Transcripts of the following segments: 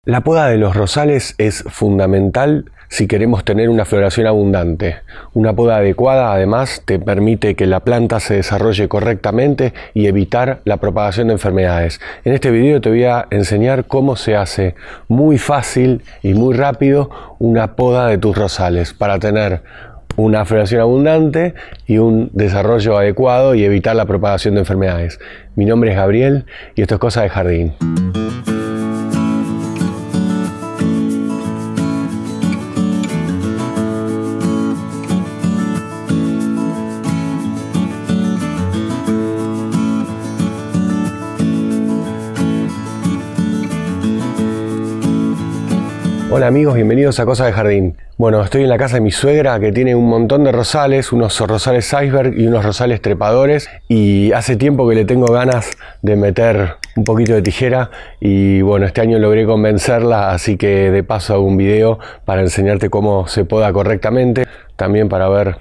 La poda de los rosales es fundamental si queremos tener una floración abundante. Una poda adecuada además te permite que la planta se desarrolle correctamente y evitar la propagación de enfermedades. En este video te voy a enseñar cómo se hace muy fácil y muy rápido una poda de tus rosales para tener una floración abundante y un desarrollo adecuado y evitar la propagación de enfermedades. Mi nombre es Gabriel y esto es Cosas de Jardín. Hola amigos, bienvenidos a Cosas de Jardín. Bueno, estoy en la casa de mi suegra que tiene un montón de rosales, unos rosales iceberg y unos rosales trepadores, y hace tiempo que le tengo ganas de meter un poquito de tijera y bueno, este año logré convencerla, así que de paso hago un video para enseñarte cómo se poda correctamente, también para ver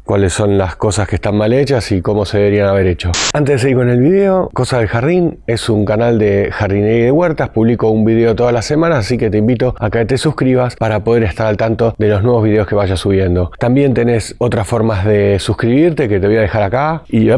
cuáles son las cosas que están mal hechas y cómo se deberían haber hecho. Antes de seguir con el video, Cosas del Jardín es un canal de jardinería y de huertas, publico un video todas las semanas, así que te invito a que te suscribas para poder estar al tanto de los nuevos videos que vaya subiendo. También tenés otras formas de suscribirte que te voy a dejar acá y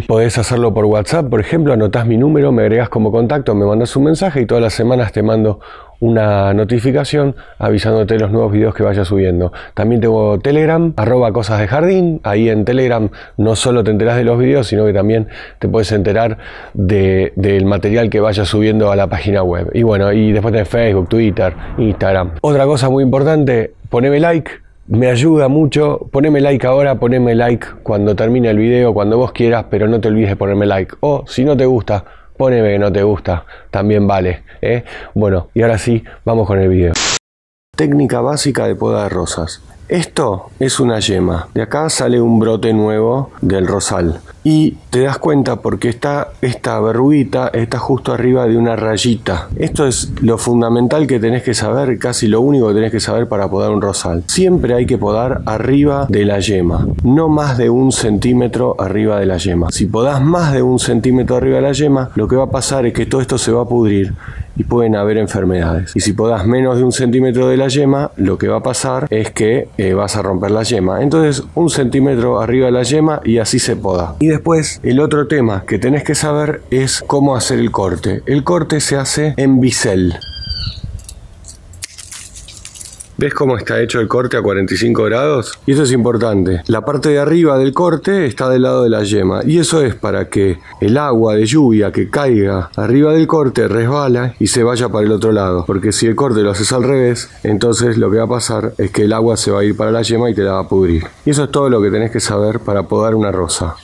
podés hacerlo por WhatsApp, por ejemplo, anotás mi número, me agregás como contacto, me mandas un mensaje y todas las semanas te mando una notificación avisándote de los nuevos videos que vaya subiendo. También tengo Telegram, @Cosas de Jardín. Ahí en Telegram no solo te enterás de los videos, sino que también te puedes enterar del material que vaya subiendo a la página web. Y bueno, y después tenés Facebook, Twitter, Instagram. Otra cosa muy importante, poneme like. Me ayuda mucho, poneme like ahora, poneme like cuando termine el video, cuando vos quieras, pero no te olvides de ponerme like. O si no te gusta, poneme que no te gusta, también vale, ¿eh? Bueno, y ahora sí, vamos con el video. Técnica básica de poda de rosas. Esto es una yema. De acá sale un brote nuevo del rosal. Y te das cuenta porque está esta verruguita, está justo arriba de una rayita. Esto es lo fundamental que tenés que saber, casi lo único que tenés que saber para podar un rosal. Siempre hay que podar arriba de la yema, no más de 1 centímetro arriba de la yema. Si podás más de 1 centímetro arriba de la yema, lo que va a pasar es que todo esto se va a pudrir y pueden haber enfermedades. Y si podás menos de 1 centímetro de la yema, lo que va a pasar es que vas a romper la yema. Entonces 1 centímetro arriba de la yema y así se poda. Y después el otro tema que tenés que saber es cómo hacer el corte. El corte se hace en bisel. ¿Ves cómo está hecho el corte a 45 grados? Y eso es importante. La parte de arriba del corte está del lado de la yema. Y eso es para que el agua de lluvia que caiga arriba del corte resbala y se vaya para el otro lado. Porque si el corte lo haces al revés, entonces lo que va a pasar es que el agua se va a ir para la yema y te la va a pudrir. Y eso es todo lo que tenés que saber para podar una rosa.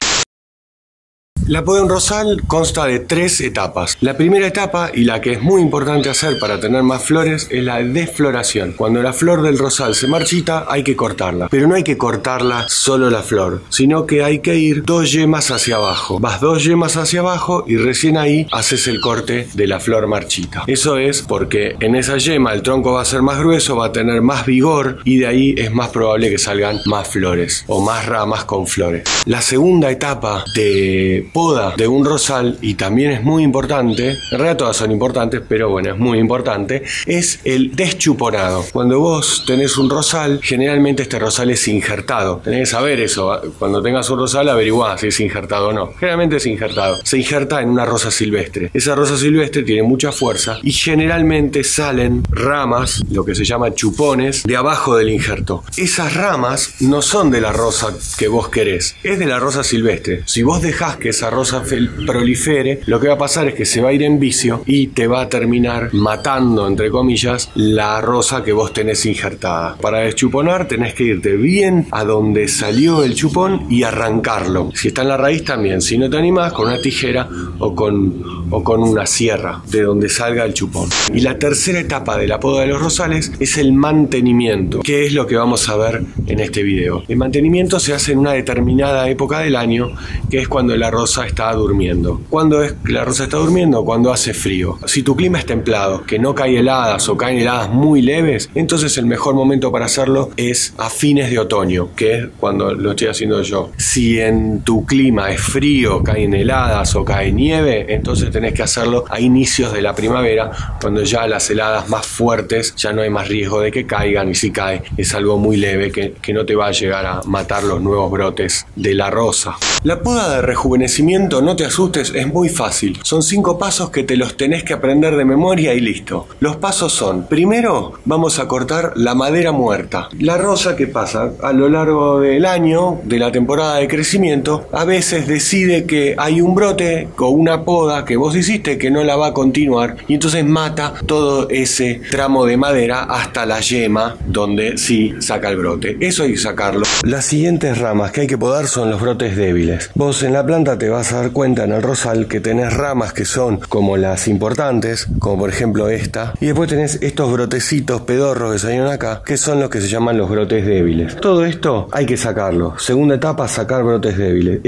La poda de un rosal consta de 3 etapas. La primera etapa, y la que es muy importante hacer para tener más flores, es la desfloración. Cuando la flor del rosal se marchita, hay que cortarla. Pero no hay que cortarla solo la flor, sino que hay que ir 2 yemas hacia abajo. Vas 2 yemas hacia abajo y recién ahí haces el corte de la flor marchita. Eso es porque en esa yema el tronco va a ser más grueso, va a tener más vigor y de ahí es más probable que salgan más flores o más ramas con flores. La segunda etapa de poda de un rosal, y también es muy importante, en realidad todas son importantes, pero bueno, es muy importante, es el deschuponado. Cuando vos tenés un rosal, generalmente este rosal es injertado. Tenés que saber eso, cuando tengas un rosal averiguá si es injertado o no. Generalmente es injertado. Se injerta en una rosa silvestre. Esa rosa silvestre tiene mucha fuerza y generalmente salen ramas, lo que se llama chupones, de abajo del injerto. Esas ramas no son de la rosa que vos querés, es de la rosa silvestre. Si vos dejás que esa rosa prolifere, lo que va a pasar es que se va a ir en vicio y te va a terminar matando, entre comillas, la rosa que vos tenés injertada. Para deschuponar tenés que irte bien a donde salió el chupón y arrancarlo. Si está en la raíz también, si no te animás, con una tijera o con una sierra de donde salga el chupón. Y la tercera etapa de la poda de los rosales es el mantenimiento, que es lo que vamos a ver en este video. El mantenimiento se hace en una determinada época del año, que es cuando la rosa rosa está durmiendo. ¿Cuándo es que la rosa está durmiendo? Cuando hace frío. Si tu clima es templado, que no cae heladas o caen heladas muy leves, entonces el mejor momento para hacerlo es a fines de otoño, que es cuando lo estoy haciendo yo. Si en tu clima es frío, caen heladas o cae nieve, entonces tenés que hacerlo a inicios de la primavera, cuando ya las heladas más fuertes ya no hay más riesgo de que caigan, y si cae es algo muy leve que no te va a llegar a matar los nuevos brotes de la rosa. La poda de rejuvenecimiento, no te asustes, es muy fácil. Son 5 pasos que te los tenés que aprender de memoria y listo. Los pasos son: primero vamos a cortar la madera muerta. La rosa, ¿qué pasa? A lo largo del año, de la temporada de crecimiento, a veces decide que hay un brote o una poda que vos hiciste que no la va a continuar, y entonces mata todo ese tramo de madera hasta la yema donde sí saca el brote. Eso hay que sacarlo. Las siguientes ramas que hay que podar son los brotes débiles. Vos en la planta te vas a dar cuenta en el rosal que tenés ramas que son como las importantes, como por ejemplo esta, y después tenés estos brotecitos pedorros que salieron acá, que son los que se llaman los brotes débiles. Todo esto hay que sacarlo. Segunda etapa, sacar brotes débiles.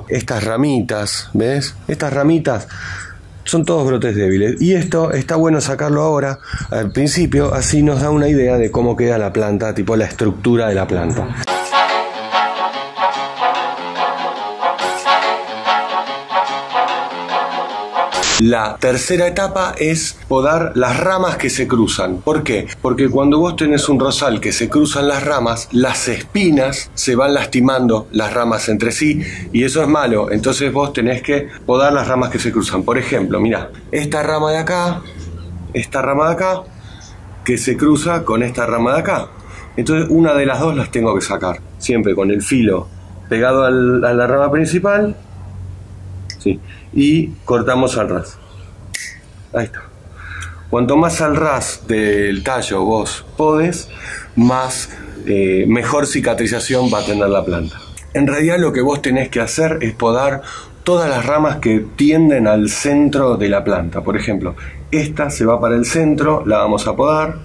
Estas ramitas, ¿ves? Estas ramitas son todos brotes débiles, y esto está bueno sacarlo ahora al principio, así nos da una idea de cómo queda la planta, tipo la estructura de la planta. La tercera etapa es podar las ramas que se cruzan. ¿Por qué? Porque cuando vos tenés un rosal que se cruzan las ramas, las espinas se van lastimando las ramas entre sí, y eso es malo. Entonces vos tenés que podar las ramas que se cruzan. Por ejemplo, mirá, esta rama de acá, que se cruza con esta rama de acá. Entonces una de las dos las tengo que sacar, siempre con el filo pegado a la rama principal. Sí. Y cortamos al ras. Ahí está. Cuanto más al ras del tallo vos podes, mejor cicatrización va a tener la planta. En realidad lo que vos tenés que hacer es podar todas las ramas que tienden al centro de la planta. Por ejemplo, esta se va para el centro, la vamos a podar,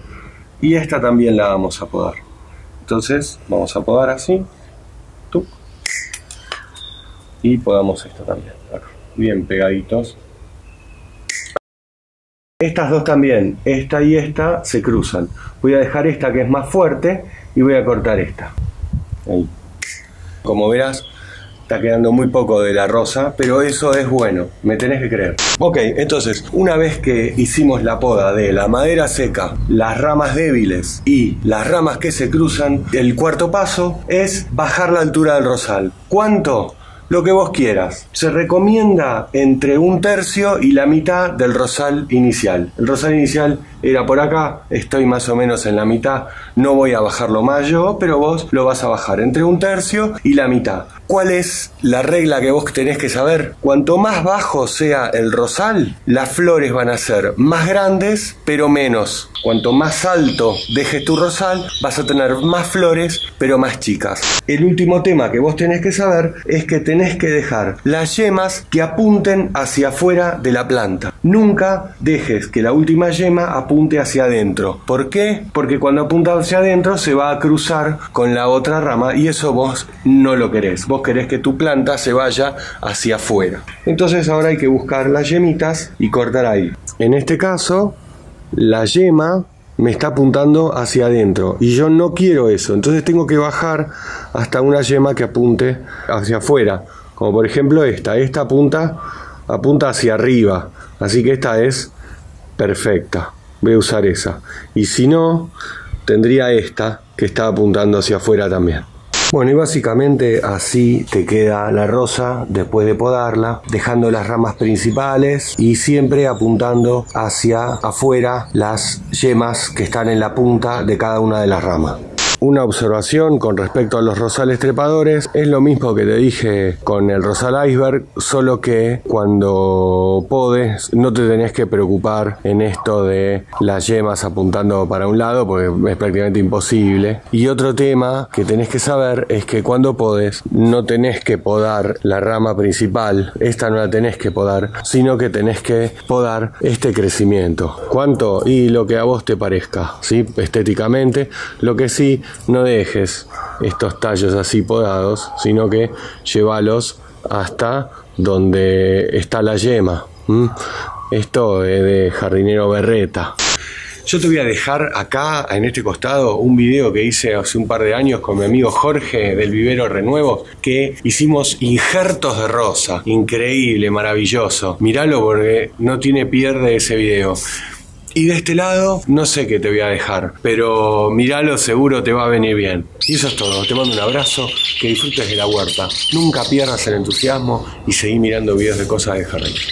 y esta también la vamos a podar. Entonces vamos a podar así, y podamos esto también, acá, bien pegaditos. Estas dos también, esta y esta, se cruzan. Voy a dejar esta que es más fuerte y voy a cortar esta. Ahí. Como verás, está quedando muy poco de la rosa, pero eso es bueno, me tenés que creer. Ok, entonces, una vez que hicimos la poda de la madera seca, las ramas débiles y las ramas que se cruzan, el cuarto paso es bajar la altura del rosal. ¿Cuánto? Lo que vos quieras. Se recomienda entre 1/3 y la mitad del rosal inicial. El rosal inicial era por acá, estoy más o menos en la mitad, no voy a bajarlo más yo, pero vos lo vas a bajar entre 1/3 y la mitad. ¿Cuál es la regla que vos tenés que saber? Cuanto más bajo sea el rosal, las flores van a ser más grandes, pero menos. Cuanto más alto dejes tu rosal, vas a tener más flores, pero más chicas. El último tema que vos tenés que saber es que tenés que dejar las yemas que apunten hacia afuera de la planta. Nunca dejes que la última yema apunte hacia adentro. ¿Por qué? Porque cuando apunta hacia adentro se va a cruzar con la otra rama, y eso vos no lo querés. Vos querés que tu planta se vaya hacia afuera. Entonces ahora hay que buscar las yemitas y cortar ahí. En este caso, la yema me está apuntando hacia adentro y yo no quiero eso, entonces tengo que bajar hasta una yema que apunte hacia afuera, como por ejemplo esta apunta hacia arriba, así que esta es perfecta, voy a usar esa, y si no, tendría esta que está apuntando hacia afuera también. Bueno, y básicamente así te queda la rosa después de podarla, dejando las ramas principales y siempre apuntando hacia afuera las yemas que están en la punta de cada una de las ramas. Una observación con respecto a los rosales trepadores, es lo mismo que te dije con el rosal iceberg, solo que cuando podes no te tenés que preocupar en esto de las yemas apuntando para un lado, porque es prácticamente imposible. Y otro tema que tenés que saber es que cuando podes no tenés que podar la rama principal, esta no la tenés que podar, sino que tenés que podar este crecimiento. ¿Cuánto? Y lo que a vos te parezca, ¿sí? Estéticamente, lo que sí, no dejes estos tallos así podados, sino que llévalos hasta donde está la yema. Esto es de Jardinero Berreta. Yo te voy a dejar acá, en este costado, un video que hice hace un par de años con mi amigo Jorge del Vivero Renuevos, que hicimos injertos de rosa. Increíble, maravilloso. Míralo porque no tiene pierde ese video. Y de este lado, no sé qué te voy a dejar, pero míralo, seguro te va a venir bien. Y eso es todo. Te mando un abrazo, que disfrutes de la huerta. Nunca pierdas el entusiasmo y seguí mirando videos de cosas de jardín.